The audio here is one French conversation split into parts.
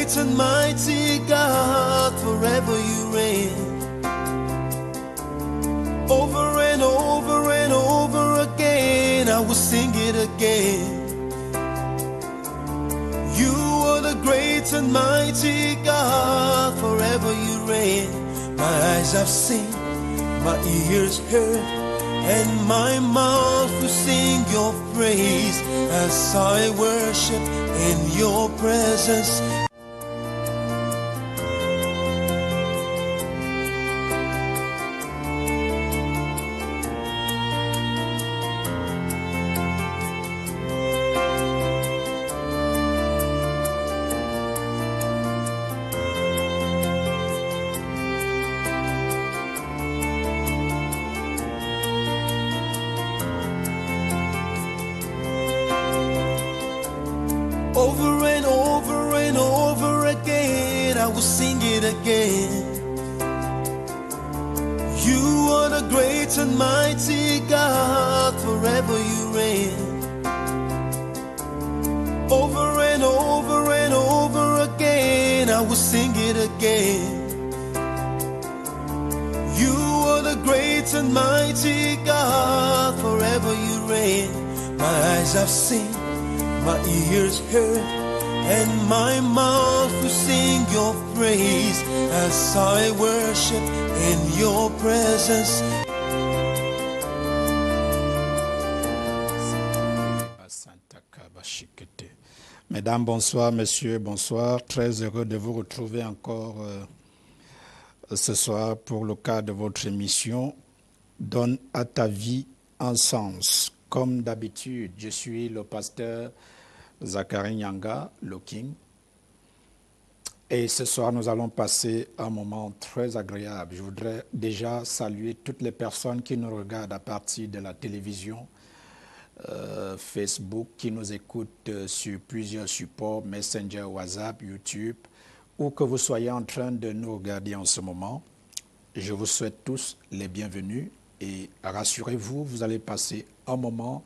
great and mighty God, forever you reign. Over and over and over again, I will sing it again. You are the great and mighty God, forever you reign. My eyes have seen, my ears heard, and my mouth will sing your praise as I worship in your presence. Over and over and over again, I will sing it again. You are the great and mighty God, forever you reign. Over and over and over again, I will sing it again. You are the great and mighty God, forever you reign. My eyes have seen, my ears heard, and my mouth will sing your praise as I worship in your presence. Mesdames, bonsoir, messieurs, bonsoir. Très heureux de vous retrouver encore ce soir pour le cadre de votre émission « Donne à ta vie un sens ». Comme d'habitude, je suis le pasteur Zachary Nyanga, le King. Et ce soir, nous allons passer un moment très agréable. Je voudrais déjà saluer toutes les personnes qui nous regardent à partir de la télévision, Facebook, qui nous écoutent sur plusieurs supports, Messenger, WhatsApp, YouTube, où que vous soyez en train de nous regarder en ce moment. Je vous souhaite tous les bienvenus et rassurez-vous, vous allez passer un moment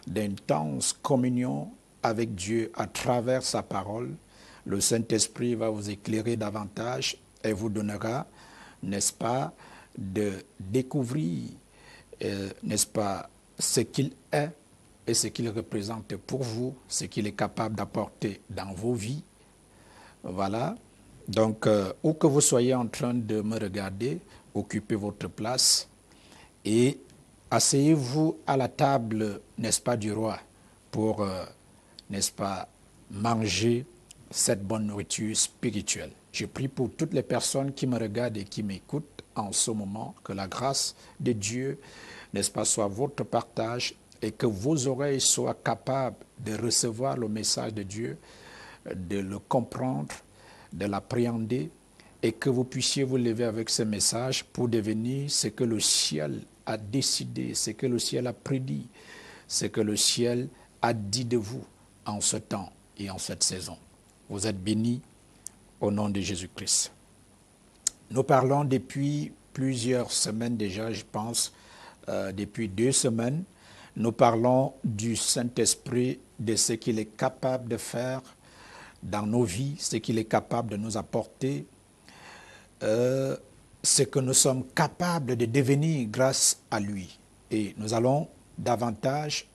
d'intense communion avec Dieu à travers sa parole. Le Saint-Esprit va vous éclairer davantage et vous donnera, n'est-ce pas, de découvrir, n'est-ce pas, ce qu'il est et ce qu'il représente pour vous, ce qu'il est capable d'apporter dans vos vies. Voilà. Donc, où que vous soyez en train de me regarder, occupez votre place et asseyez-vous à la table, n'est-ce pas, du roi pour, n'est-ce pas, manger cette bonne nourriture spirituelle. Je prie pour toutes les personnes qui me regardent et qui m'écoutent en ce moment, que la grâce de Dieu, n'est-ce pas, soit votre partage et que vos oreilles soient capables de recevoir le message de Dieu, de le comprendre, de l'appréhender et que vous puissiez vous lever avec ce message pour devenir ce que le ciel a décidé, ce que le ciel a prédit, ce que le ciel a dit de vous en ce temps et en cette saison. Vous êtes bénis au nom de Jésus-Christ. Nous parlons depuis plusieurs semaines déjà, je pense, depuis 2 semaines, nous parlons du Saint-Esprit, de ce qu'il est capable de faire dans nos vies, ce qu'il est capable de nous apporter, ce que nous sommes capables de devenir grâce à lui. Et nous allons davantage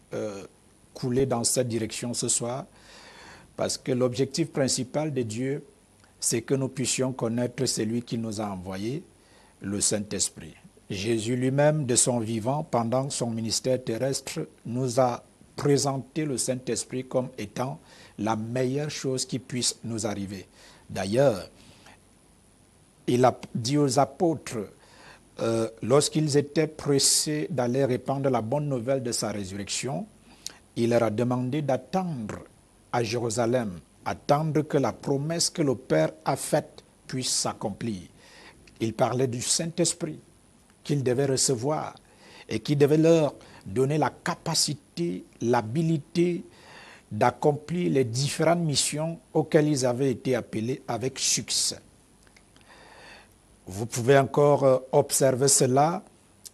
couler dans cette direction ce soir, parce que l'objectif principal de Dieu, c'est que nous puissions connaître celui qui nous a envoyé, le Saint-Esprit. Jésus lui-même, de son vivant, pendant son ministère terrestre, nous a présenté le Saint-Esprit comme étant la meilleure chose qui puisse nous arriver. D'ailleurs, il a dit aux apôtres, lorsqu'ils étaient pressés d'aller répandre la bonne nouvelle de sa résurrection, il leur a demandé d'attendre à Jérusalem, attendre que la promesse que le Père a faite puisse s'accomplir. Il parlait du Saint-Esprit qu'ils devaient recevoir et qui devait leur donner la capacité, l'habilité d'accomplir les différentes missions auxquelles ils avaient été appelés avec succès. Vous pouvez encore observer cela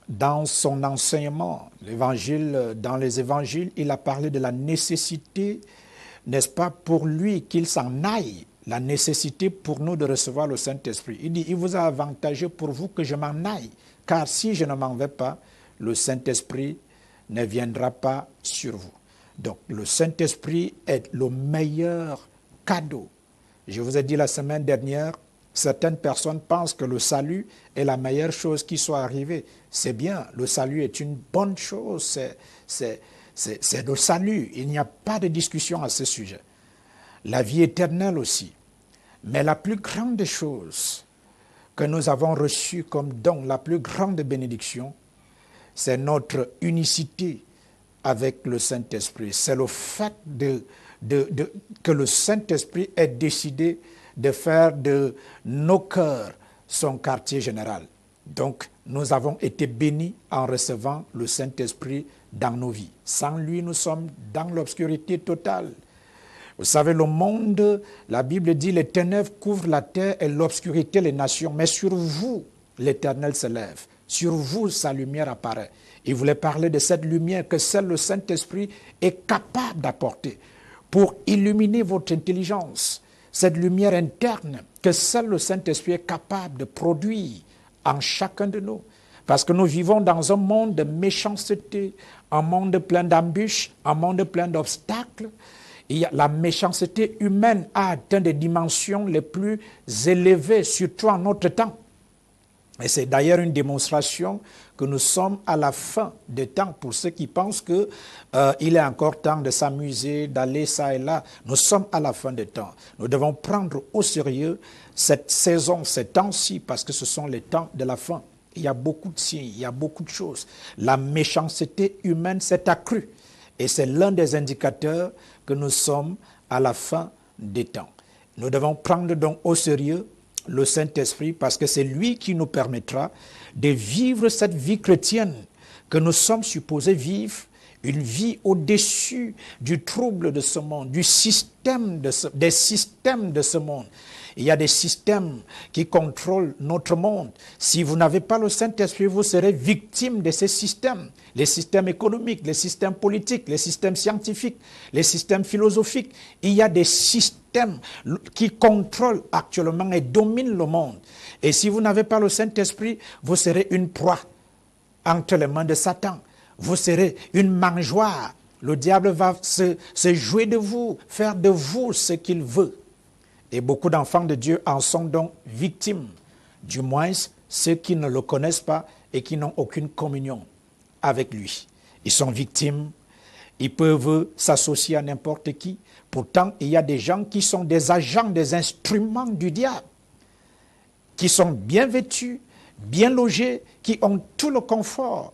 dans son enseignement. Dans les évangiles, il a parlé de la nécessité, n'est-ce pas, pour lui qu'il s'en aille la nécessité pour nous de recevoir le Saint-Esprit. Il dit, il vous a avantagé pour vous que je m'en aille, car si je ne m'en vais pas, le Saint-Esprit ne viendra pas sur vous. Donc, le Saint-Esprit est le meilleur cadeau. Je vous ai dit la semaine dernière, certaines personnes pensent que le salut est la meilleure chose qui soit arrivée. C'est bien, le salut est une bonne chose, c'est le salut. Il n'y a pas de discussion à ce sujet. La vie éternelle aussi. Mais la plus grande chose que nous avons reçue comme don, la plus grande bénédiction, c'est notre unicité avec le Saint-Esprit. C'est le fait que le Saint-Esprit ait décidé de faire de nos cœurs son quartier général. Donc, nous avons été bénis en recevant le Saint-Esprit dans nos vies. Sans lui, nous sommes dans l'obscurité totale. Vous savez, le monde, la Bible dit, les ténèbres couvrent la terre et l'obscurité les nations. Mais sur vous, l'Éternel se lève. Sur vous, sa lumière apparaît. Il voulait parler de cette lumière que seul le Saint-Esprit est capable d'apporter pour illuminer votre intelligence. Cette lumière interne que seul le Saint-Esprit est capable de produire en chacun de nous. Parce que nous vivons dans un monde de méchanceté, un monde plein d'embûches, un monde plein d'obstacles. La méchanceté humaine a atteint des dimensions les plus élevées, surtout en notre temps. Et c'est d'ailleurs une démonstration que nous sommes à la fin des temps pour ceux qui pensent qu'il est encore temps de s'amuser, d'aller ça et là. Nous sommes à la fin des temps. Nous devons prendre au sérieux cette saison, ces temps-ci, parce que ce sont les temps de la fin. Il y a beaucoup de signes, il y a beaucoup de choses. La méchanceté humaine s'est accrue. Et c'est l'un des indicateurs que nous sommes à la fin des temps. Nous devons prendre donc au sérieux le Saint-Esprit parce que c'est lui qui nous permettra de vivre cette vie chrétienne que nous sommes supposés vivre, une vie au-dessus du trouble de ce monde, des systèmes de ce monde. Il y a des systèmes qui contrôlent notre monde. Si vous n'avez pas le Saint-Esprit, vous serez victime de ces systèmes. Les systèmes économiques, les systèmes politiques, les systèmes scientifiques, les systèmes philosophiques. Il y a des systèmes qui contrôlent actuellement et dominent le monde. Et si vous n'avez pas le Saint-Esprit, vous serez une proie entre les mains de Satan. Vous serez une mangeoire. Le diable va se jouer de vous, faire de vous ce qu'il veut. Et beaucoup d'enfants de Dieu en sont donc victimes, du moins ceux qui ne le connaissent pas et qui n'ont aucune communion avec lui. Ils sont victimes, ils peuvent s'associer à n'importe qui. Pourtant, il y a des gens qui sont des agents, des instruments du diable, qui sont bien vêtus, bien logés, qui ont tout le confort.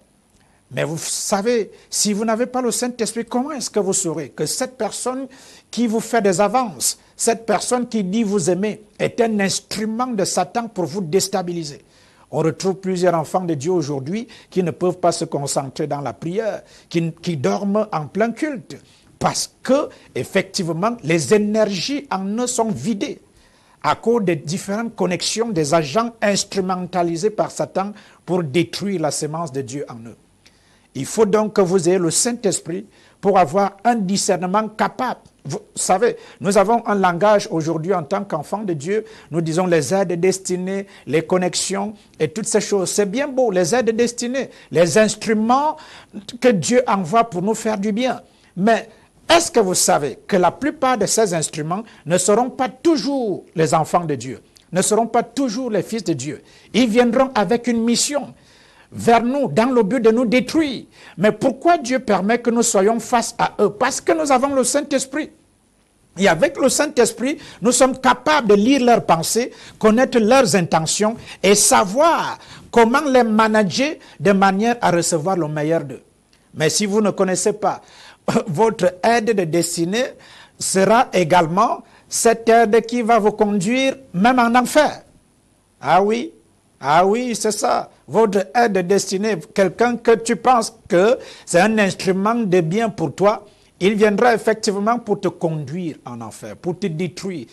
Mais vous savez, si vous n'avez pas le Saint-Esprit, comment est-ce que vous saurez que cette personne qui vous fait des avances, cette personne qui dit vous aimer, est un instrument de Satan pour vous déstabiliser? On retrouve plusieurs enfants de Dieu aujourd'hui qui ne peuvent pas se concentrer dans la prière, qui dorment en plein culte, parce que, effectivement, les énergies en eux sont vidées à cause des différentes connexions des agents instrumentalisés par Satan pour détruire la sémence de Dieu en eux. Il faut donc que vous ayez le Saint-Esprit pour avoir un discernement capable. Vous savez, nous avons un langage aujourd'hui en tant qu'enfants de Dieu. Nous disons les aides destinées, les connexions et toutes ces choses. C'est bien beau, les aides destinées, les instruments que Dieu envoie pour nous faire du bien. Mais est-ce que vous savez que la plupart de ces instruments ne seront pas toujours les enfants de Dieu, ne seront pas toujours les fils de Dieu? Ils viendront avec une mission vers nous, dans le but de nous détruire. Mais pourquoi Dieu permet que nous soyons face à eux? Parce que nous avons le Saint-Esprit. Et avec le Saint-Esprit, nous sommes capables de lire leurs pensées, connaître leurs intentions et savoir comment les manager de manière à recevoir le meilleur d'eux. Mais si vous ne connaissez pas, votre aide de destinée sera également cette aide qui va vous conduire même en enfer. Ah oui, c'est ça. Votre aide destinée, quelqu'un que tu penses que c'est un instrument de bien pour toi, il viendra effectivement pour te conduire en enfer, pour te détruire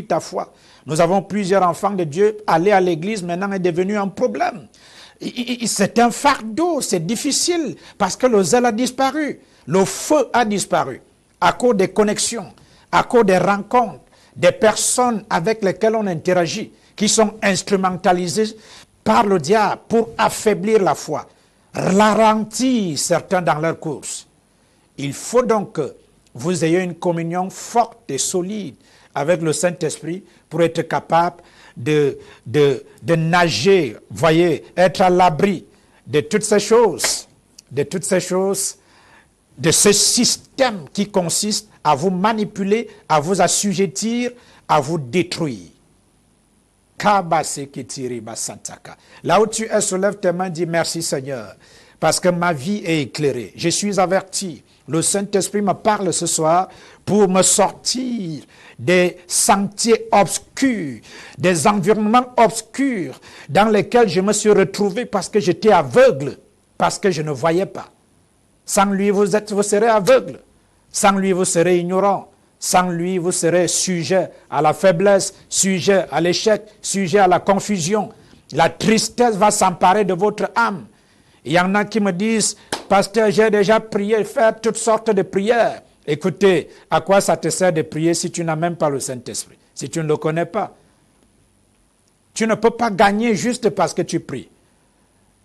ta foi. Nous avons plusieurs enfants de Dieu, aller à l'église maintenant est devenu un problème. C'est un fardeau, c'est difficile, parce que le zèle a disparu, le feu a disparu, à cause des connexions, à cause des rencontres, des personnes avec lesquelles on interagit, qui sont instrumentalisées par le diable pour affaiblir la foi, ralentir certains dans leur course. Il faut donc que vous ayez une communion forte et solide avec le Saint-Esprit pour être capable de nager, voyez, être à l'abri de toutes ces choses, de ce système qui consiste à vous manipuler, à vous assujettir, à vous détruire. Là où tu es, soulève tes mains, dis merci Seigneur, parce que ma vie est éclairée. Je suis averti. Le Saint-Esprit me parle ce soir pour me sortir des sentiers obscurs, des environnements obscurs dans lesquels je me suis retrouvé parce que j'étais aveugle, parce que je ne voyais pas. Sans lui, vous serez aveugle. Sans lui, vous serez ignorant. Sans lui, vous serez sujet à la faiblesse, sujet à l'échec, sujet à la confusion. La tristesse va s'emparer de votre âme. Il y en a qui me disent, pasteur, j'ai déjà prié, faire toutes sortes de prières. Écoutez, à quoi ça te sert de prier si tu n'as même pas le Saint-Esprit, si tu ne le connais pas? Tu ne peux pas gagner juste parce que tu pries.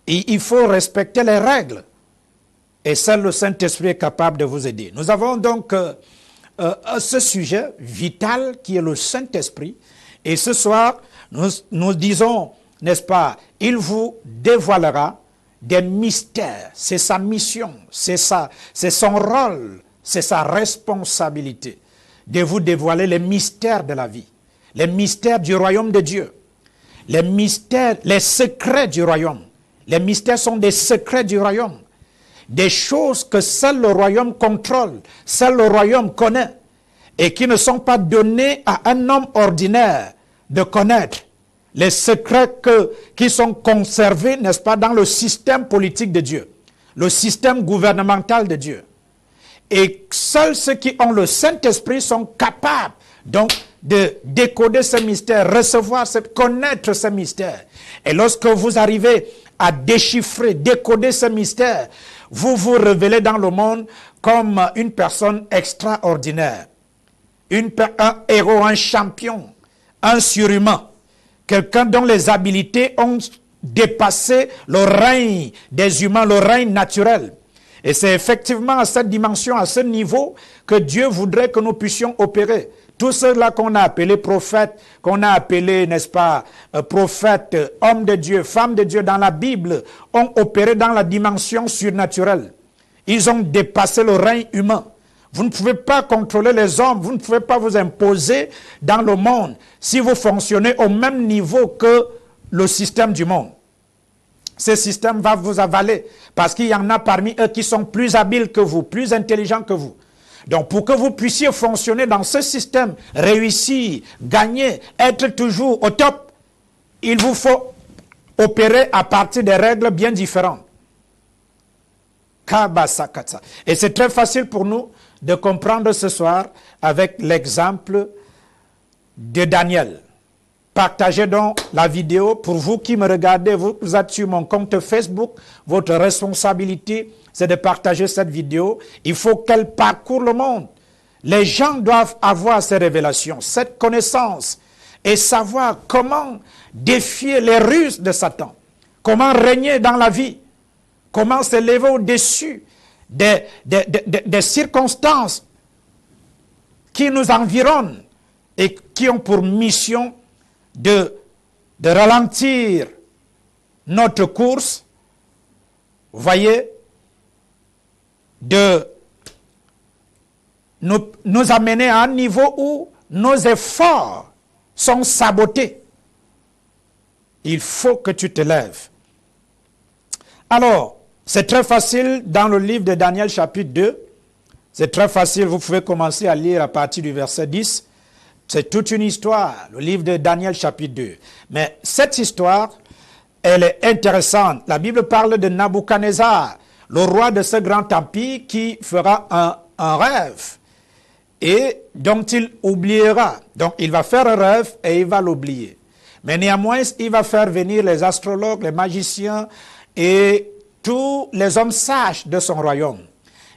Et il faut respecter les règles. Et seul le Saint-Esprit est capable de vous aider. Nous avons donc ce sujet vital qui est le Saint-Esprit. Et ce soir, nous disons, n'est-ce pas, il vous dévoilera des mystères. C'est sa mission, c'est son rôle, c'est sa responsabilité de vous dévoiler les mystères de la vie, les mystères du royaume de Dieu, les mystères, les secrets du royaume. Les mystères sont des secrets du royaume. Des choses que seul le royaume contrôle, seul le royaume connaît, et qui ne sont pas donnés à un homme ordinaire de connaître. Les secrets qui sont conservés, n'est-ce pas, dans le système politique de Dieu, le système gouvernemental de Dieu. Et seuls ceux qui ont le Saint-Esprit sont capables donc de décoder ces mystères, recevoir, connaître ces mystères. Et lorsque vous arrivez à déchiffrer, décoder ces mystères, vous vous révélez dans le monde comme une personne extraordinaire, un héros, un champion, un surhumain, quelqu'un dont les habiletés ont dépassé le règne des humains, le règne naturel. Et c'est effectivement à cette dimension, à ce niveau, que Dieu voudrait que nous puissions opérer. Tous ceux-là qu'on a appelés prophètes, qu'on a appelés, n'est-ce pas, prophètes, hommes de Dieu, femmes de Dieu dans la Bible, ont opéré dans la dimension surnaturelle. Ils ont dépassé le règne humain. Vous ne pouvez pas contrôler les hommes, vous ne pouvez pas vous imposer dans le monde si vous fonctionnez au même niveau que le système du monde. Ce système va vous avaler parce qu'il y en a parmi eux qui sont plus habiles que vous, plus intelligents que vous. Donc pour que vous puissiez fonctionner dans ce système, réussir, gagner, être toujours au top, il vous faut opérer à partir des règles bien différentes. Et c'est très facile pour nous de comprendre ce soir avec l'exemple de Daniel. Partagez donc la vidéo. Pour vous qui me regardez, vous êtes sur mon compte Facebook, votre responsabilité, c'est de partager cette vidéo. Il faut qu'elle parcourt le monde. Les gens doivent avoir ces révélations, cette connaissance, et savoir comment défier les ruses de Satan, comment régner dans la vie, comment se lever au-dessus des circonstances qui nous environnent et qui ont pour mission de ralentir notre course, vous voyez, de nous amener à un niveau où nos efforts sont sabotés. Il faut que tu te lèves. Alors, c'est très facile dans le livre de Daniel chapitre 2. C'est très facile, vous pouvez commencer à lire à partir du verset 10. C'est toute une histoire, le livre de Daniel chapitre 2. Mais cette histoire, elle est intéressante. La Bible parle de Nabuchodonosor, le roi de ce grand empire qui fera un rêve et dont il oubliera. Donc il va faire un rêve et il va l'oublier. Mais néanmoins, il va faire venir les astrologues, les magiciens et tous les hommes sages de son royaume.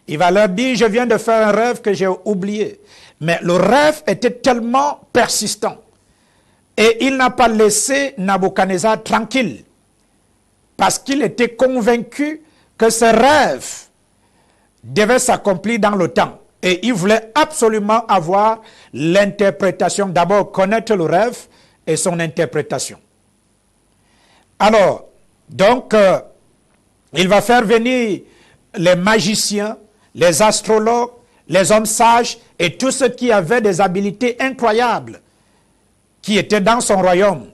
Il va leur dire, je viens de faire un rêve que j'ai oublié. Mais le rêve était tellement persistant. Et il n'a pas laissé Nabuchodonosor tranquille. Parce qu'il était convaincu que ce rêve devait s'accomplir dans le temps. Et il voulait absolument avoir l'interprétation. D'abord, connaître le rêve et son interprétation. Alors, donc, il va faire venir les magiciens, les astrologues, les hommes sages et tous ceux qui avaient des habiletés incroyables qui étaient dans son royaume.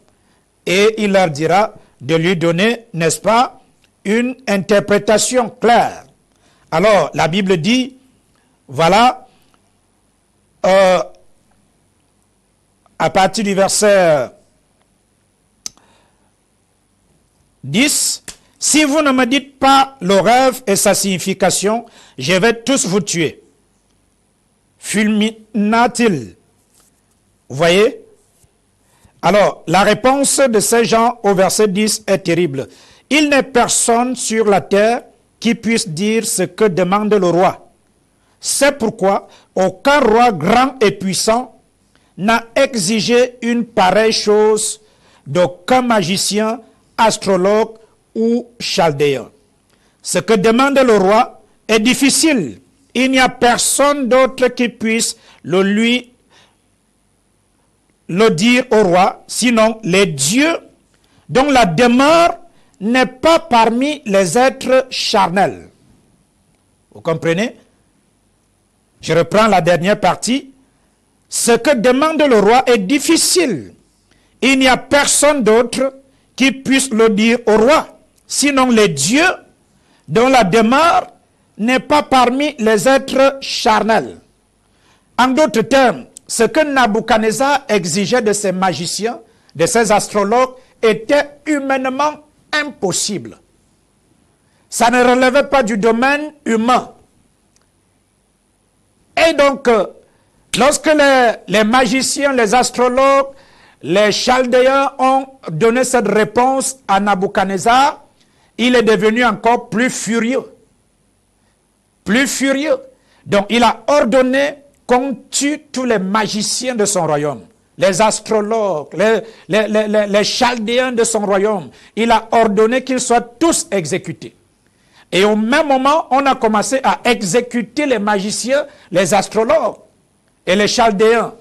Et il leur dira de lui donner, n'est-ce pas, une interprétation claire. Alors, la Bible dit, voilà, à partir du verset 10, « Si vous ne me dites pas le rêve et sa signification, je vais tous vous tuer. » Fulmina-t-il? Vous voyez? Alors, la réponse de ces gens au verset 10 est terrible. « Il n'est personne sur la terre qui puisse dire ce que demande le roi. C'est pourquoi aucun roi grand et puissant n'a exigé une pareille chose d'aucun magicien, astrologue ou chaldéen. Ce que demande le roi est difficile. Il n'y a personne d'autre qui puisse le dire au roi, sinon les dieux dont la demeure n'est pas parmi les êtres charnels. » Vous comprenez? Je reprends la dernière partie. Ce que demande le roi est difficile. Il n'y a personne d'autre qui puisse le dire au roi, sinon les dieux dont la demeure n'est pas parmi les êtres charnels. En d'autres termes, ce que Nabuchodonosor exigeait de ses magiciens, de ses astrologues, était humainement impossible. Ça ne relevait pas du domaine humain. Et donc, lorsque les magiciens, les astrologues, les chaldéens ont donné cette réponse à Nabuchodonosor, il est devenu encore plus furieux. Plus furieux. Donc, il a ordonné qu'on tue tous les magiciens de son royaume, les astrologues, les chaldéens de son royaume. Il a ordonné qu'ils soient tous exécutés. Et au même moment, on a commencé à exécuter les magiciens, les astrologues et les chaldéens.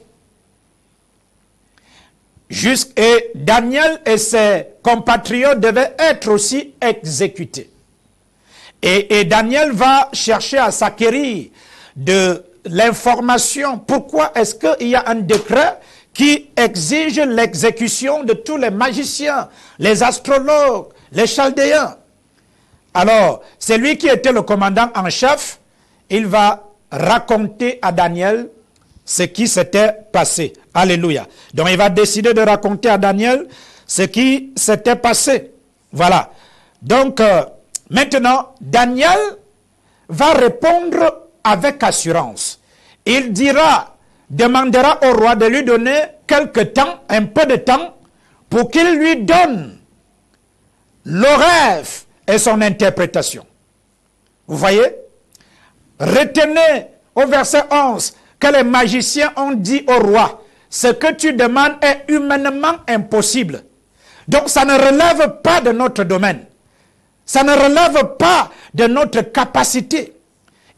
Et Daniel et ses compatriotes devaient être aussi exécutés. Et Daniel va chercher à s'acquérir de l'information. Pourquoi est-ce qu'il y a un décret qui exige l'exécution de tous les magiciens, les astrologues, les chaldéens? Alors, c'est lui qui était le commandant en chef. Il va raconter à Daniel ce qui s'était passé. Alléluia. Donc, il va décider de raconter à Daniel ce qui s'était passé. Voilà. Donc, maintenant, Daniel va répondre avec assurance. Il demandera au roi de lui donner quelque temps, un peu de temps, pour qu'il lui donne le rêve et son interprétation. Vous voyez? Retenez au verset 11 que les magiciens ont dit au roi, ce que tu demandes est humainement impossible. Donc ça ne relève pas de notre domaine. Ça ne relève pas de notre capacité.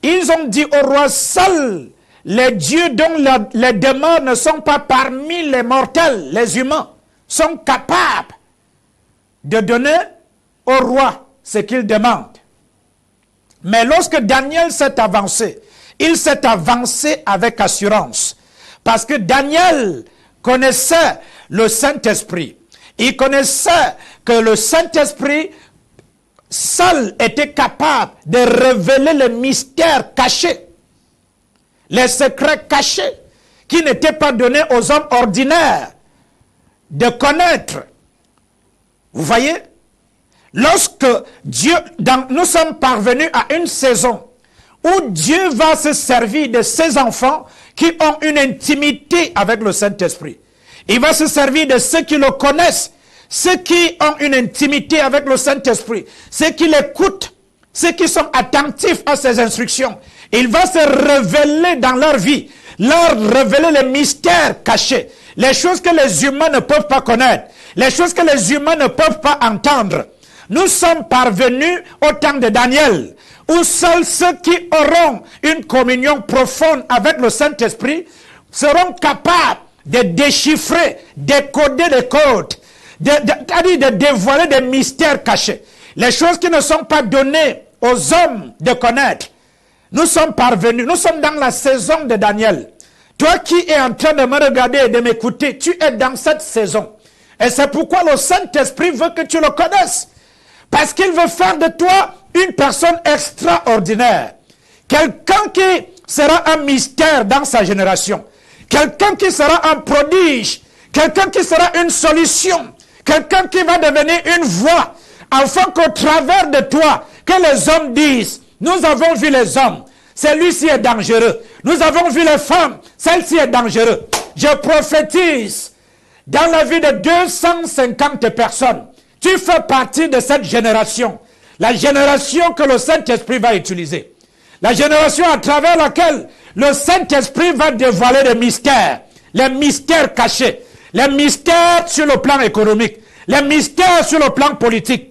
Ils ont dit au roi, seuls les dieux dont les demeures ne sont pas parmi les mortels, les humains, sont capables de donner au roi ce qu'il demande. Mais lorsque Daniel s'est avancé, il s'est avancé avec assurance. Parce que Daniel connaissait le Saint-Esprit. Il connaissait que le Saint-Esprit seul était capable de révéler les mystères cachés, les secrets cachés, qui n'étaient pas donnés aux hommes ordinaires de connaître. Vous voyez? Lorsque nous sommes parvenus à une saison où Dieu va se servir de ses enfants qui ont une intimité avec le Saint-Esprit. Il va se servir de ceux qui le connaissent, ceux qui ont une intimité avec le Saint-Esprit, ceux qui l'écoutent, ceux qui sont attentifs à ses instructions. Il va se révéler dans leur vie, leur révéler les mystères cachés, les choses que les humains ne peuvent pas connaître, les choses que les humains ne peuvent pas entendre. Nous sommes parvenus au temps de Daniel, où seuls ceux qui auront une communion profonde avec le Saint-Esprit seront capables de déchiffrer, décoder les codes, de dévoiler des mystères cachés. Les choses qui ne sont pas données aux hommes de connaître. Nous sommes parvenus, nous sommes dans la saison de Daniel. Toi qui es en train de me regarder et de m'écouter, tu es dans cette saison. Et c'est pourquoi le Saint-Esprit veut que tu le connaisses. Parce qu'il veut faire de toi une personne extraordinaire. Quelqu'un qui sera un mystère dans sa génération. Quelqu'un qui sera un prodige. Quelqu'un qui sera une solution. Quelqu'un qui va devenir une voix. Afin qu'au travers de toi, que les hommes disent, nous avons vu les hommes, celui-ci est dangereux. Nous avons vu les femmes, celle-ci est dangereuse. Je prophétise dans la vie de 250 personnes. Tu fais partie de cette génération. La génération que le Saint-Esprit va utiliser. La génération à travers laquelle le Saint-Esprit va dévoiler des mystères. Les mystères cachés. Les mystères sur le plan économique. Les mystères sur le plan politique.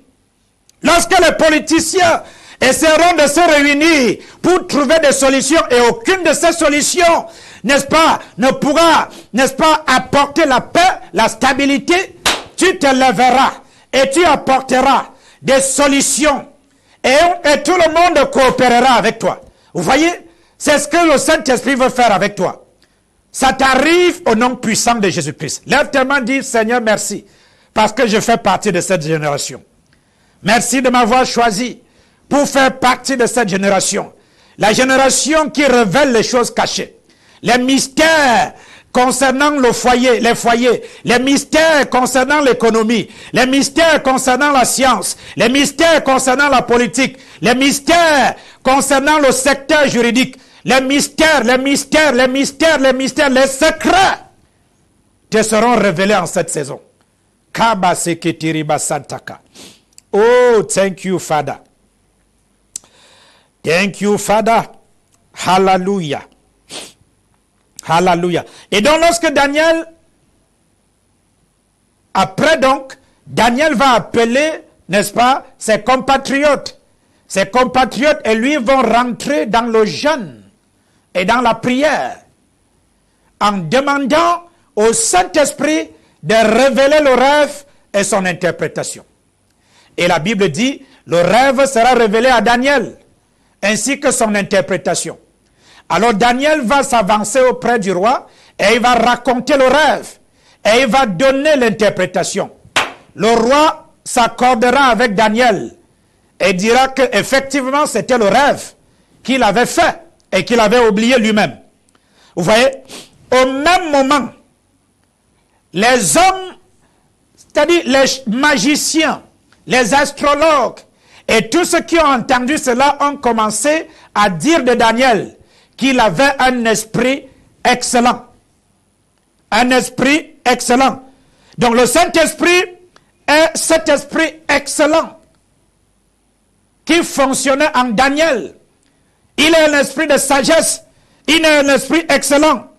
Lorsque les politiciens essaieront de se réunir pour trouver des solutions et aucune de ces solutions, n'est-ce pas, ne pourra, n'est-ce pas, apporter la paix, la stabilité, tu te lèveras et tu apporteras des solutions et tout le monde coopérera avec toi. Vous voyez, c'est ce que le Saint-Esprit veut faire avec toi. Ça t'arrive au nom puissant de Jésus-Christ. Lève tes mains, dis Seigneur merci parce que je fais partie de cette génération. Merci de m'avoir choisi pour faire partie de cette génération. La génération qui révèle les choses cachées. Les mystères concernant le foyer, les foyers. Les mystères concernant l'économie. Les mystères concernant la science. Les mystères concernant la politique. Les mystères concernant le secteur juridique. Les mystères, les mystères, les mystères, les mystères, les secrets te seront révélés en cette saison. Oh, thank you, Father. Thank you, Father. Hallelujah. Hallelujah. Et donc, lorsque Daniel, après donc, Daniel va appeler, n'est-ce pas, ses compatriotes. Ses compatriotes et lui vont rentrer dans le jeûne et dans la prière en demandant au Saint-Esprit de révéler le rêve et son interprétation. Et la Bible dit, le rêve sera révélé à Daniel, ainsi que son interprétation. Alors Daniel va s'avancer auprès du roi, et il va raconter le rêve, et il va donner l'interprétation. Le roi s'accordera avec Daniel, et dira qu'effectivement c'était le rêve qu'il avait fait, et qu'il avait oublié lui-même. Vous voyez, au même moment, les hommes, c'est-à-dire les magiciens, les astrologues et tous ceux qui ont entendu cela ont commencé à dire de Daniel qu'il avait un esprit excellent. Un esprit excellent. Donc le Saint-Esprit est cet esprit excellent qui fonctionnait en Daniel. Il est un esprit de sagesse. Il est un esprit excellent.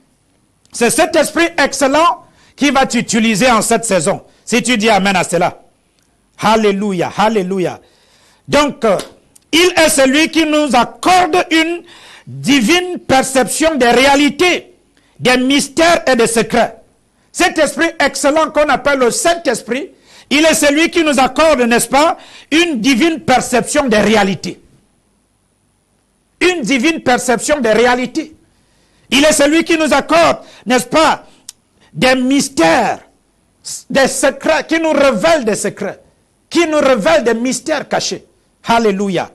C'est cet esprit excellent qui va t'utiliser en cette saison. Si tu dis Amen à cela. Alléluia, alléluia. Donc, il est celui qui nous accorde une divine perception des réalités, des mystères et des secrets. Cet esprit excellent qu'on appelle le Saint-Esprit, il est celui qui nous accorde, n'est-ce pas, une divine perception des réalités. Une divine perception des réalités. Il est celui qui nous accorde, n'est-ce pas, des mystères, des secrets, qui nous révèle des secrets, qui nous révèle des mystères cachés. Alléluia.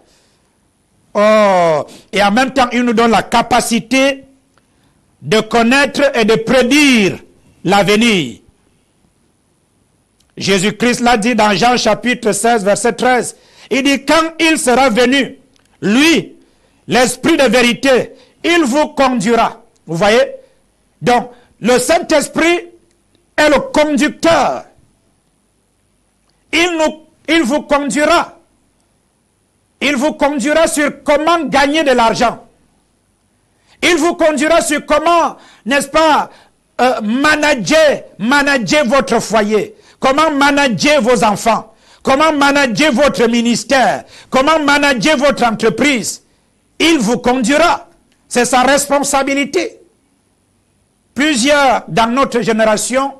Oh, et en même temps, il nous donne la capacité de connaître et de prédire l'avenir. Jésus-Christ l'a dit dans Jean chapitre 16, verset 13. Il dit, quand il sera venu, lui, l'Esprit de vérité, il vous conduira. Vous voyez? Donc, le Saint-Esprit est le conducteur. Il vous conduira. Il vous conduira sur comment gagner de l'argent. Il vous conduira sur comment, n'est-ce pas, manager votre foyer, comment manager vos enfants, comment manager votre ministère, comment manager votre entreprise. Il vous conduira. C'est sa responsabilité. Plusieurs dans notre génération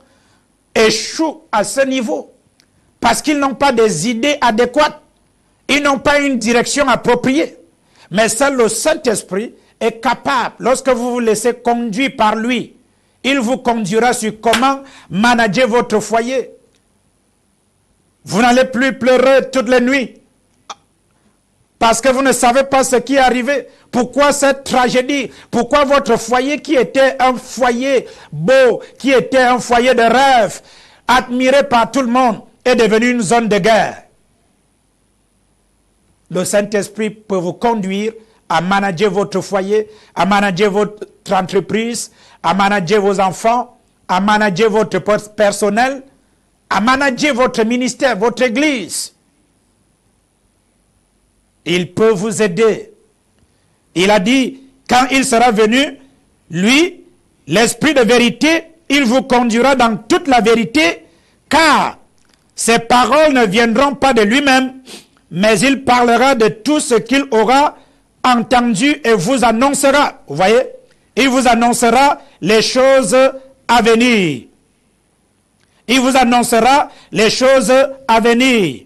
échouent à ce niveau parce qu'ils n'ont pas des idées adéquates. Ils n'ont pas une direction appropriée. Mais seul le Saint-Esprit est capable, lorsque vous vous laissez conduire par lui, il vous conduira sur comment manager votre foyer. Vous n'allez plus pleurer toutes les nuits parce que vous ne savez pas ce qui est arrivé. Pourquoi cette tragédie? Pourquoi votre foyer qui était un foyer beau, qui était un foyer de rêve, admiré par tout le monde, est devenu une zone de guerre? Le Saint-Esprit peut vous conduire à manager votre foyer, à manager votre entreprise, à manager vos enfants, à manager votre personnel, à manager votre ministère, votre église. Il peut vous aider. Il a dit, quand il sera venu, lui, l'Esprit de vérité, il vous conduira dans toute la vérité, car ses paroles ne viendront pas de lui-même, mais il parlera de tout ce qu'il aura entendu et vous annoncera. Vous voyez? Il vous annoncera les choses à venir. Il vous annoncera les choses à venir.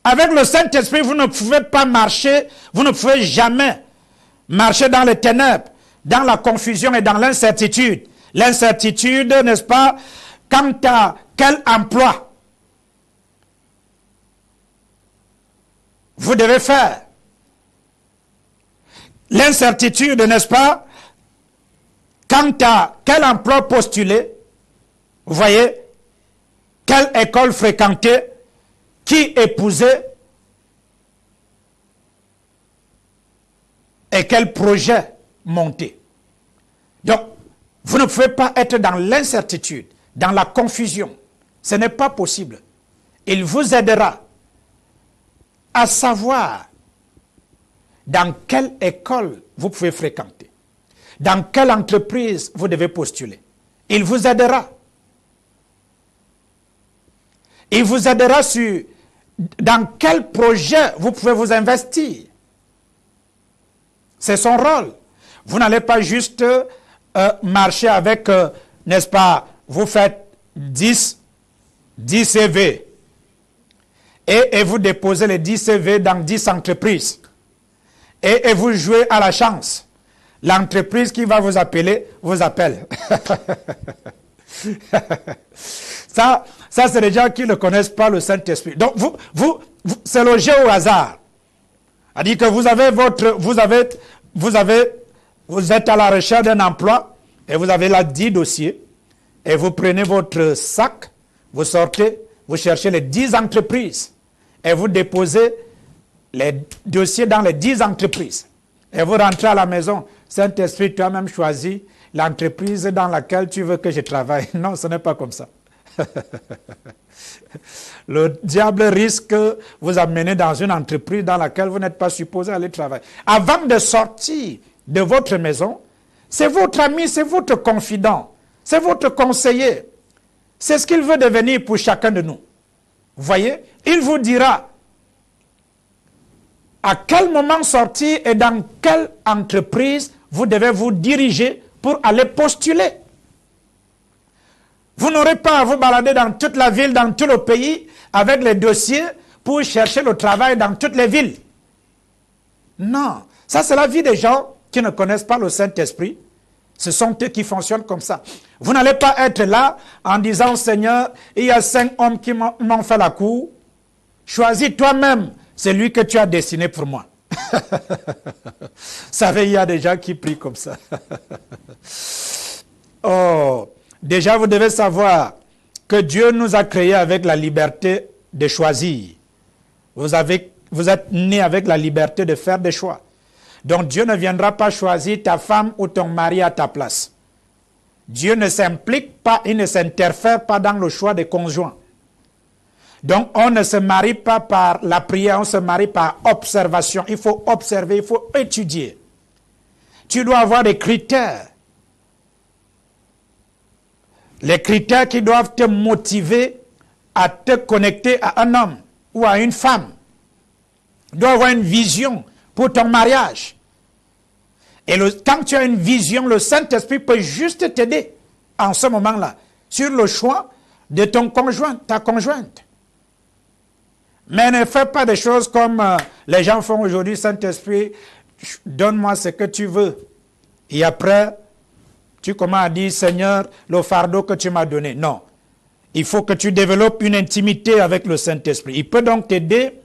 Avec le Saint-Esprit, vous ne pouvez pas marcher, vous ne pouvez jamais marcher dans les ténèbres, dans la confusion et dans l'incertitude. L'incertitude, n'est-ce pas, quant à quel emploi vous devez faire. L'incertitude, n'est-ce pas, quant à quel emploi postuler, vous voyez, quelle école fréquenter, qui épouser et quel projet monter. Donc, vous ne pouvez pas être dans l'incertitude, dans la confusion. Ce n'est pas possible. Il vous aidera à savoir dans quelle école vous pouvez fréquenter, dans quelle entreprise vous devez postuler. Il vous aidera. Il vous aidera sur dans quel projet vous pouvez vous investir. C'est son rôle. Vous n'allez pas juste marcher avec, n'est-ce pas, vous faites 10 CV et vous déposez les 10 CV dans 10 entreprises et vous jouez à la chance. L'entreprise qui va vous appeler, vous appelle. Ça c'est les gens qui ne connaissent pas le Saint-Esprit. Donc, c'est le jeu au hasard. C'est-à-dire que vous êtes à la recherche d'un emploi et vous avez là 10 dossiers et vous prenez votre sac, vous sortez, vous cherchez les 10 entreprises et vous déposez les dossiers dans les 10 entreprises. Et vous rentrez à la maison. Saint-Esprit, tu as même choisi l'entreprise dans laquelle tu veux que je travaille. Non, ce n'est pas comme ça. Le diable risque de vous amener dans une entreprise dans laquelle vous n'êtes pas supposé aller travailler. Avant de sortir de votre maison, c'est votre ami, c'est votre confident, c'est votre conseiller. C'est ce qu'il veut devenir pour chacun de nous. Vous voyez, il vous dira à quel moment sortir et dans quelle entreprise vous devez vous diriger pour aller postuler. Vous n'aurez pas à vous balader dans toute la ville, dans tout le pays, avec les dossiers pour chercher le travail dans toutes les villes. Non, ça c'est la vie des gens qui ne connaissent pas le Saint-Esprit. Ce sont eux qui fonctionnent comme ça. Vous n'allez pas être là en disant, Seigneur, il y a 5 hommes qui m'ont fait la cour. Choisis toi-même celui que tu as destiné pour moi. Vous savez, il y a des gens qui prient comme ça. Oh, déjà vous devez savoir que Dieu nous a créés avec la liberté de choisir. Vous êtes nés avec la liberté de faire des choix. Donc Dieu ne viendra pas choisir ta femme ou ton mari à ta place. Dieu ne s'implique pas, il ne s'interfère pas dans le choix des conjoints. Donc on ne se marie pas par la prière, on se marie par observation. Il faut observer, il faut étudier. tu dois avoir des critères. Les critères qui doivent te motiver à te connecter à un homme ou à une femme. Tu dois avoir une vision pour ton mariage. Et quand tu as une vision, le Saint-Esprit peut juste t'aider en ce moment-là sur le choix de ton conjoint, ta conjointe. Mais ne fais pas des choses comme les gens font aujourd'hui. Saint-Esprit, donne-moi ce que tu veux. Et après, tu commences à dire, Seigneur, le fardeau que tu m'as donné. Non. Il faut que tu développes une intimité avec le Saint-Esprit. Il peut donc t'aider.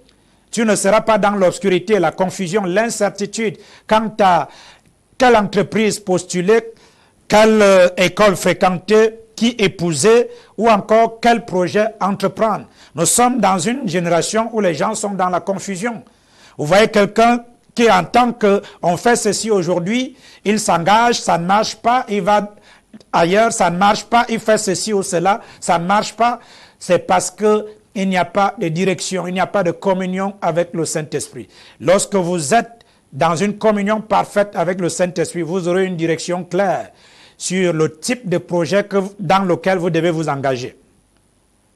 Tu ne seras pas dans l'obscurité, la confusion, l'incertitude quant à quelle entreprise postuler, quelle école fréquenter, qui épouser ou encore quel projet entreprendre. Nous sommes dans une génération où les gens sont dans la confusion. Vous voyez quelqu'un qui entend qu'on fait ceci aujourd'hui, il s'engage, ça ne marche pas, il va ailleurs, ça ne marche pas, il fait ceci ou cela, ça ne marche pas. C'est parce qu'il n'y a pas de direction, il n'y a pas de communion avec le Saint-Esprit. Lorsque vous êtes dans une communion parfaite avec le Saint-Esprit, vous aurez une direction claire sur le type de projet dans lequel vous devez vous engager.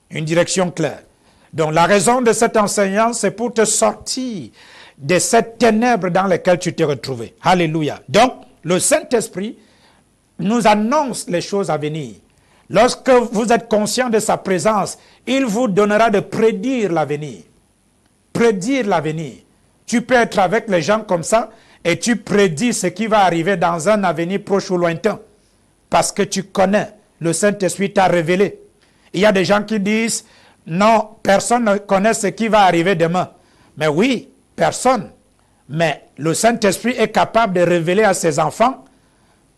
Une direction claire. Donc la raison de cet enseignement, c'est pour te sortir de cette ténèbres dans lesquelles tu t'es retrouvé. Alléluia. Donc le Saint-Esprit nous annonce les choses à venir. Lorsque vous êtes conscient de sa présence, il vous donnera de prédire l'avenir. Prédire l'avenir. Tu peux être avec les gens comme ça et tu prédis ce qui va arriver dans un avenir proche ou lointain. Parce que tu connais, le Saint-Esprit t'a révélé. Il y a des gens qui disent, non, personne ne connaît ce qui va arriver demain. Mais oui, personne. Mais le Saint-Esprit est capable de révéler à ses enfants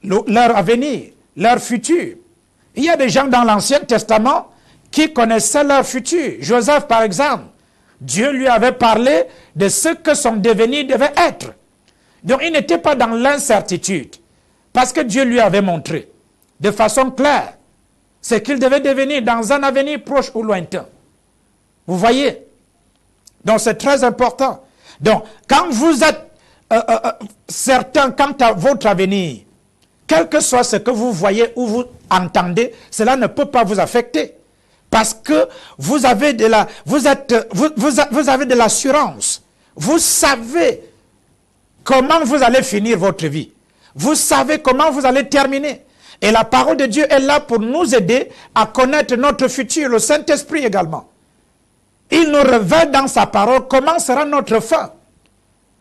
leur avenir, leur futur. Il y a des gens dans l'Ancien Testament qui connaissaient leur futur. Joseph, par exemple, Dieu lui avait parlé de ce que son devenir devait être. Donc il n'était pas dans l'incertitude. Parce que Dieu lui avait montré de façon claire ce qu'il devait devenir dans un avenir proche ou lointain. Vous voyez? Donc c'est très important. Donc quand vous êtes certain quant à votre avenir, quel que soit ce que vous voyez ou vous entendez, cela ne peut pas vous affecter. Parce que vous avez de l'assurance. Vous savez comment vous allez finir votre vie. Vous savez comment vous allez terminer. Et la parole de Dieu est là pour nous aider à connaître notre futur, le Saint-Esprit également. Il nous révèle dans sa parole comment sera notre fin.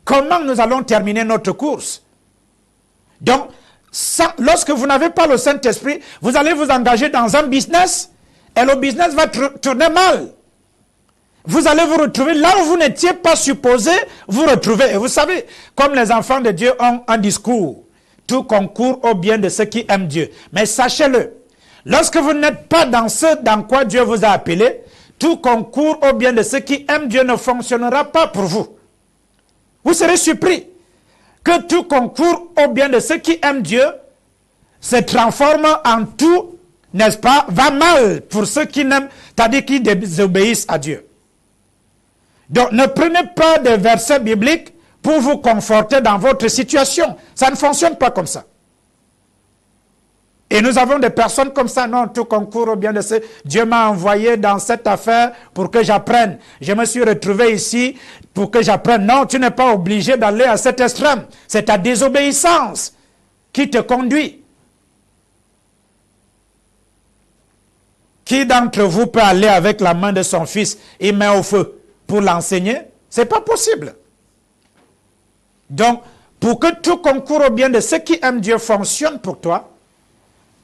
Comment nous allons terminer notre course. Donc, lorsque vous n'avez pas le Saint-Esprit, vous allez vous engager dans un business et le business va tourner mal. Vous allez vous retrouver là où vous n'étiez pas supposé vous retrouver. Et vous savez, comme les enfants de Dieu ont un discours, tout concourt au bien de ceux qui aiment Dieu. Mais sachez-le, lorsque vous n'êtes pas dans ce dans quoi Dieu vous a appelé, tout concourt au bien de ceux qui aiment Dieu ne fonctionnera pas pour vous. Vous serez surpris que tout concourt au bien de ceux qui aiment Dieu se transforme en tout, n'est-ce pas, va mal pour ceux qui n'aiment, c'est-à-dire qui désobéissent à Dieu. Donc ne prenez pas des versets bibliques pour vous conforter dans votre situation. Ça ne fonctionne pas comme ça. Et nous avons des personnes comme ça. Non, tout concourt au bien de ceux. Dieu m'a envoyé dans cette affaire pour que j'apprenne. Je me suis retrouvé ici pour que j'apprenne. Non, tu n'es pas obligé d'aller à cet extrême. C'est ta désobéissance qui te conduit. Qui d'entre vous peut aller avec la main de son fils et met au feu pour l'enseigner? Ce n'est pas possible. Donc, pour que tout concourt au bien de ceux qui aiment Dieu fonctionne pour toi,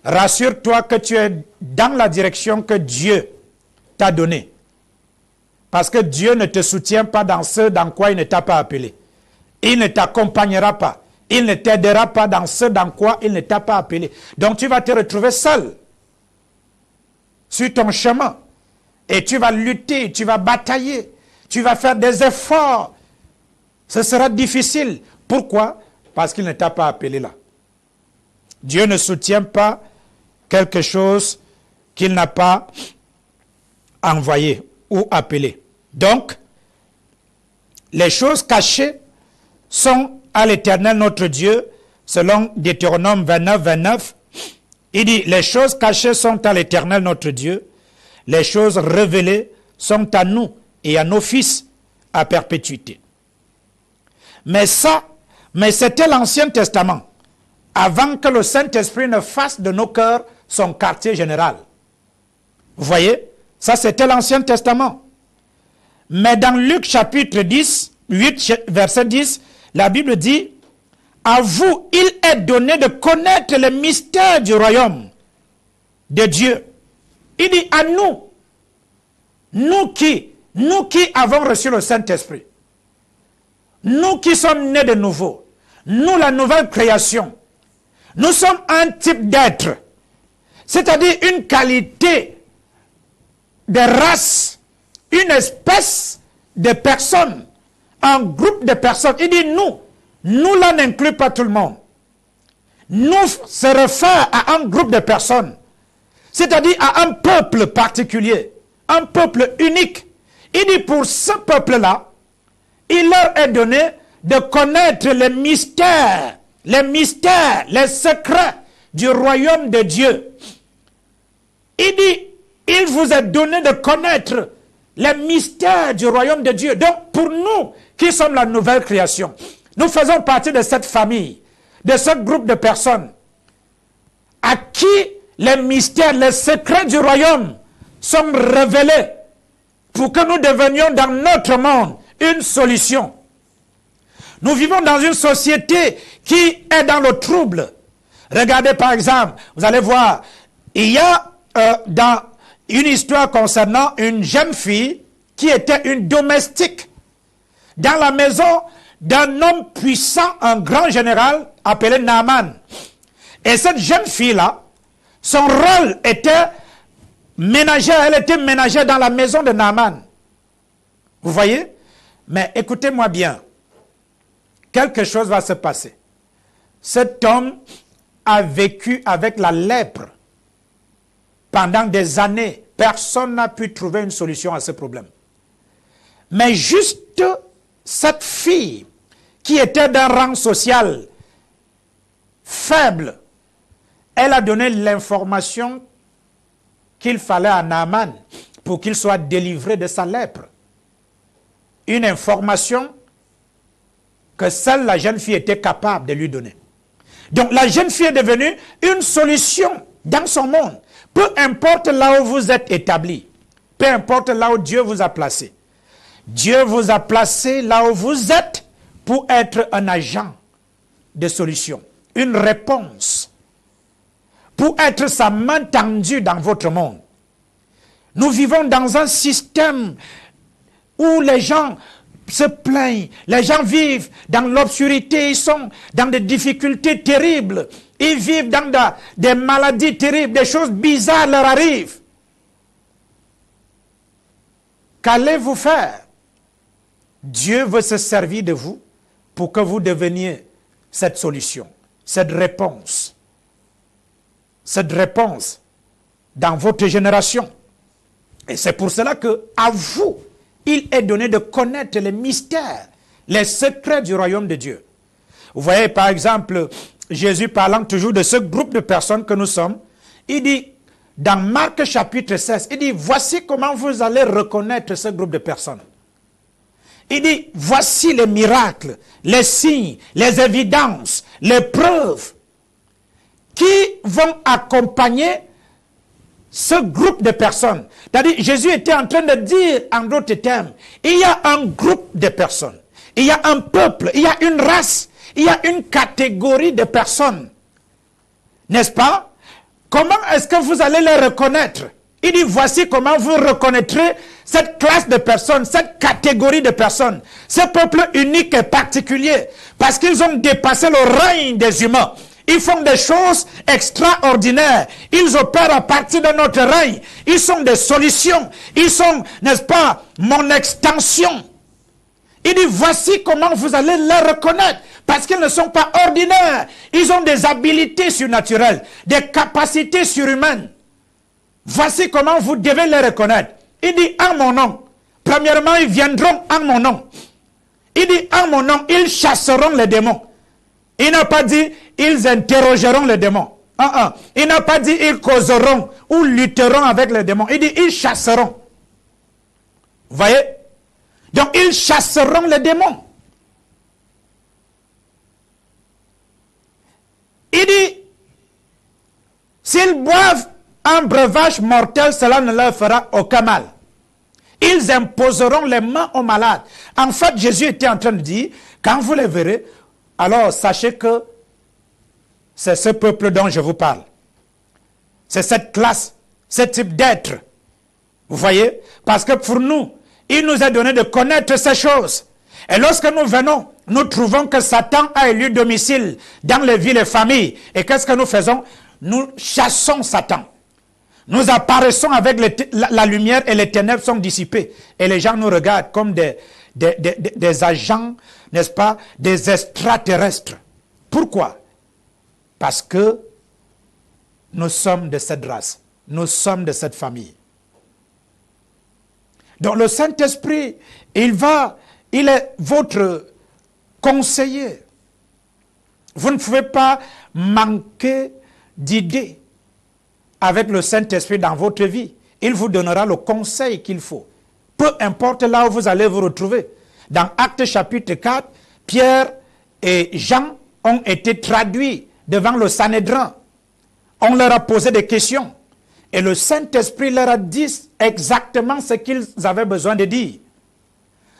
rassure-toi que tu es dans la direction que Dieu t'a donnée. Parce que Dieu ne te soutient pas dans ce dans quoi il ne t'a pas appelé. Il ne t'accompagnera pas. Il ne t'aidera pas dans ce dans quoi il ne t'a pas appelé. Donc tu vas te retrouver seul sur ton chemin. Et tu vas lutter, tu vas batailler, tu vas faire des efforts. Ce sera difficile. Pourquoi? Parce qu'il ne t'a pas appelé là. Dieu ne soutient pas quelque chose qu'il n'a pas envoyé ou appelé. Donc, les choses cachées sont à l'Éternel notre Dieu. selon Deutéronome 29, 29, il dit, les choses cachées sont à l'Éternel notre Dieu, les choses révélées sont à nous et à nos fils à perpétuité. Mais c'était l'Ancien Testament, avant que le Saint-Esprit ne fasse de nos cœurs son quartier général. Vous voyez, ça c'était l'Ancien Testament. Mais dans Luc chapitre 10, 8, verset 10, la Bible dit, à vous, il est donné de connaître les mystères du royaume de Dieu. Il dit à nous, nous qui avons reçu le Saint-Esprit, nous qui sommes nés de nouveau, nous la nouvelle création, nous sommes un type d'être, c'est-à-dire une qualité de race, une espèce de personnes, un groupe de personnes. Il dit nous là n'inclut pas tout le monde. Nous se réfère à un groupe de personnes, c'est-à-dire à un peuple particulier, un peuple unique. Il dit pour ce peuple-là, il leur est donné de connaître les mystères, les secrets du royaume de Dieu. Il dit, il vous est donné de connaître les mystères du royaume de Dieu. Donc, pour nous, qui sommes la nouvelle création, nous faisons partie de cette famille, de ce groupe de personnes, à qui les mystères, les secrets du royaume sont révélés, pour que nous devenions dans notre monde une solution. Nous vivons dans une société qui est dans le trouble. Regardez par exemple, vous allez voir, il y a dans une histoire concernant une jeune fille qui était une domestique dans la maison d'un homme puissant, un grand général appelé Naaman. Et cette jeune fille-là, son rôle était ménagère, elle était ménagère dans la maison de Naaman. Vous voyez? Mais écoutez-moi bien, quelque chose va se passer. Cet homme a vécu avec la lèpre pendant des années. Personne n'a pu trouver une solution à ce problème. Mais juste cette fille qui était d'un rang social faible, elle a donné l'information qu'il fallait à Naaman pour qu'il soit délivré de sa lèpre. Une information que seule la jeune fille était capable de lui donner. Donc la jeune fille est devenue une solution dans son monde. Peu importe là où vous êtes établi, peu importe là où Dieu vous a placé. Dieu vous a placé là où vous êtes pour être un agent de solution, une réponse, pour être sa main tendue dans votre monde. Nous vivons dans un système où les gens se plaignent, les gens vivent dans l'obscurité, ils sont dans des difficultés terribles, ils vivent dans des maladies terribles, des choses bizarres leur arrivent. Qu'allez-vous faire? Dieu veut se servir de vous pour que vous deveniez cette solution, cette réponse dans votre génération. Et c'est pour cela que à vous, il est donné de connaître les mystères, les secrets du royaume de Dieu. Vous voyez par exemple, Jésus parlant toujours de ce groupe de personnes que nous sommes, il dit, dans Marc chapitre 16, il dit, voici comment vous allez reconnaître ce groupe de personnes. Il dit, voici les miracles, les signes, les évidences, les preuves qui vont accompagner ce groupe de personnes. C'est-à-dire, Jésus était en train de dire, en d'autres termes, il y a un groupe de personnes, il y a un peuple, il y a une race, il y a une catégorie de personnes. N'est-ce pas? Comment est-ce que vous allez les reconnaître? Il dit, voici comment vous reconnaîtrez cette classe de personnes, cette catégorie de personnes, ce peuple unique et particulier, parce qu'ils ont dépassé le règne des humains. Ils font des choses extraordinaires. Ils opèrent à partir de notre règne. Ils sont des solutions. Ils sont, n'est-ce pas, mon extension. Il dit, voici comment vous allez les reconnaître. Parce qu'ils ne sont pas ordinaires. Ils ont des habilités surnaturelles, des capacités surhumaines. Voici comment vous devez les reconnaître. Il dit, en mon nom. Premièrement, ils viendront en mon nom. Il dit, en mon nom, ils chasseront les démons. Il n'a pas dit ils interrogeront les démons. Il n'a pas dit ils causeront ou lutteront avec les démons. Il dit ils chasseront. Vous voyez? Donc ils chasseront les démons. Il dit, s'ils boivent un breuvage mortel, cela ne leur fera aucun mal. Ils imposeront les mains aux malades. En fait, Jésus était en train de dire, quand vous les verrez, alors sachez que c'est ce peuple dont je vous parle. C'est cette classe, ce type d'être. Vous voyez? Parce que pour nous, il nous est donné de connaître ces choses. Et lorsque nous venons, nous trouvons que Satan a élu domicile dans les villes et familles. Et qu'est-ce que nous faisons? Nous chassons Satan. Nous apparaissons avec la lumière et les ténèbres sont dissipées. Et les gens nous regardent comme des agents, n'est-ce pas, des extraterrestres. Pourquoi? Parce que nous sommes de cette race. Nous sommes de cette famille. Donc le Saint-Esprit, il est votre conseiller. Vous ne pouvez pas manquer d'idées avec le Saint-Esprit dans votre vie. Il vous donnera le conseil qu'il faut. Peu importe là où vous allez vous retrouver. Dans Actes chapitre 4, Pierre et Jean ont été traduits devant le Sanhédrin. On leur a posé des questions. Et le Saint-Esprit leur a dit exactement ce qu'ils avaient besoin de dire.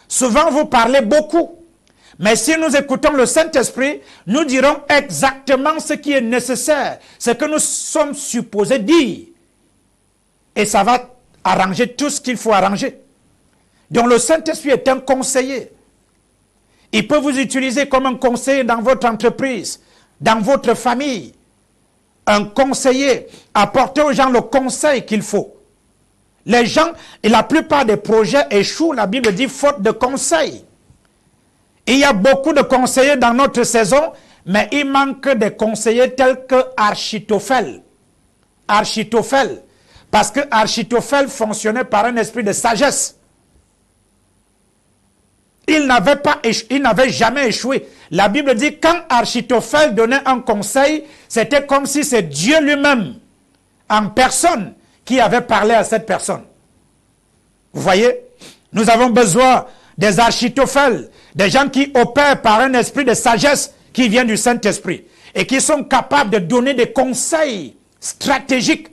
Souvent, vous parlez beaucoup. Mais si nous écoutons le Saint-Esprit, nous dirons exactement ce qui est nécessaire, ce que nous sommes supposés dire. Et ça va arranger tout ce qu'il faut arranger. Donc le Saint-Esprit est un conseiller. Il peut vous utiliser comme un conseiller dans votre entreprise, dans votre famille. Un conseiller, apporter aux gens le conseil qu'il faut. Les gens, et la plupart des projets échouent, la Bible dit, faute de conseils. Il y a beaucoup de conseillers dans notre saison, mais il manque des conseillers tels que Achitophel. Achitophel. Parce que Achitophel fonctionnait par un esprit de sagesse. Il n'avait jamais échoué. La Bible dit, quand Achitophel donnait un conseil, c'était comme si c'est Dieu lui-même, en personne, qui avait parlé à cette personne. Vous voyez? Nous avons besoin des Achitophel, des gens qui opèrent par un esprit de sagesse qui vient du Saint-Esprit et qui sont capables de donner des conseils stratégiques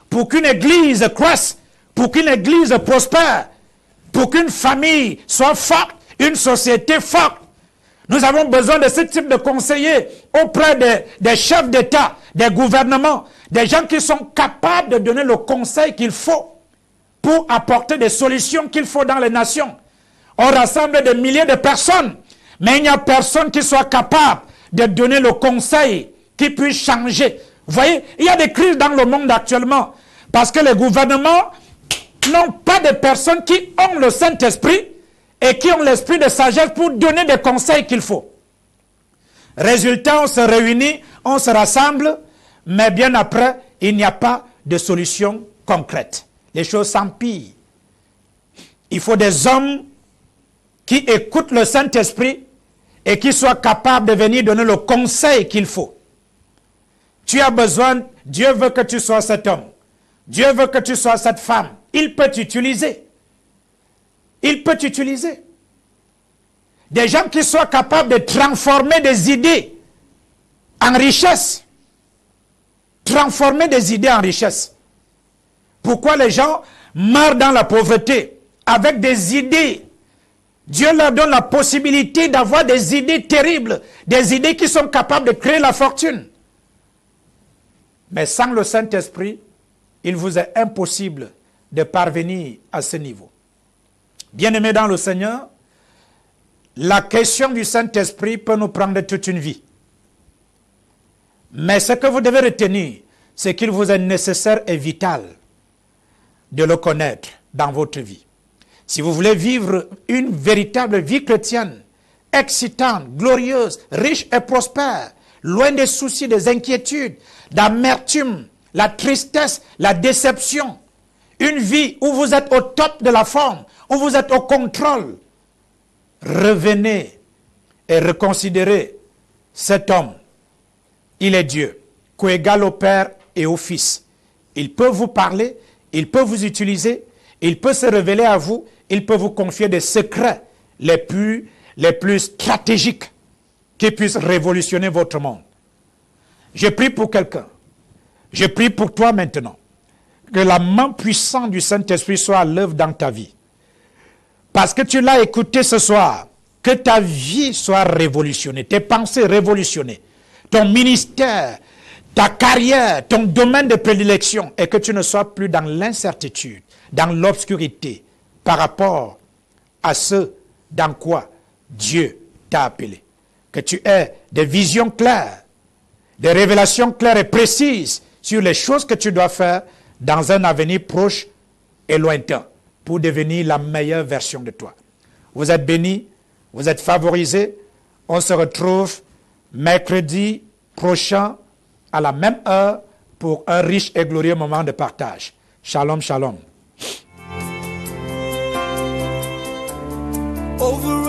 pour qu'une église croisse, pour qu'une église prospère, pour qu'une famille soit forte, une société forte. Nous avons besoin de ce type de conseillers auprès des chefs d'État, des gouvernements, des gens qui sont capables de donner le conseil qu'il faut pour apporter des solutions qu'il faut dans les nations. On rassemble des milliers de personnes, mais il n'y a personne qui soit capable de donner le conseil qui puisse changer. Vous voyez, il y a des crises dans le monde actuellement parce que les gouvernements n'ont pas de personnes qui ont le Saint-Esprit et qui ont l'esprit de sagesse pour donner des conseils qu'il faut. Résultat, on se réunit, on se rassemble, mais bien après, il n'y a pas de solution concrète. Les choses s'empirent. Il faut des hommes qui écoutent le Saint-Esprit et qui soient capables de venir donner le conseil qu'il faut. Tu as besoin, Dieu veut que tu sois cet homme. Dieu veut que tu sois cette femme. Il peut t'utiliser. Il peut t'utiliser. Des gens qui soient capables de transformer des idées en richesse. Transformer des idées en richesse. Pourquoi les gens meurent dans la pauvreté avec des idées? Dieu leur donne la possibilité d'avoir des idées terribles, des idées qui sont capables de créer la fortune. Mais sans le Saint-Esprit, il vous est impossible de parvenir à ce niveau. Bien-aimés dans le Seigneur, la question du Saint-Esprit peut nous prendre toute une vie. Mais ce que vous devez retenir, c'est qu'il vous est nécessaire et vital de le connaître dans votre vie. Si vous voulez vivre une véritable vie chrétienne, excitante, glorieuse, riche et prospère, loin des soucis, des inquiétudes, d'amertume, la tristesse, la déception, une vie où vous êtes au top de la forme, où vous êtes au contrôle, revenez et reconsidérez Cet homme, il est Dieu, coégal au Père et au Fils. Il peut vous parler, il peut vous utiliser, il peut se révéler à vous, il peut vous confier des secrets les plus stratégiques qui puissent révolutionner votre monde. Je prie pour quelqu'un. Je prie pour toi maintenant. Que la main puissante du Saint-Esprit soit à l'œuvre dans ta vie. Parce que tu l'as écouté ce soir. Que ta vie soit révolutionnée, tes pensées révolutionnées, ton ministère, ta carrière, ton domaine de prédilection, et que tu ne sois plus dans l'incertitude, dans l'obscurité, par rapport à ce dans quoi Dieu t'a appelé. Que tu aies des visions claires, des révélations claires et précises sur les choses que tu dois faire dans un avenir proche et lointain pour devenir la meilleure version de toi. Vous êtes bénis, vous êtes favorisés. On se retrouve mercredi prochain à la même heure pour un riche et glorieux moment de partage. Shalom, shalom. Over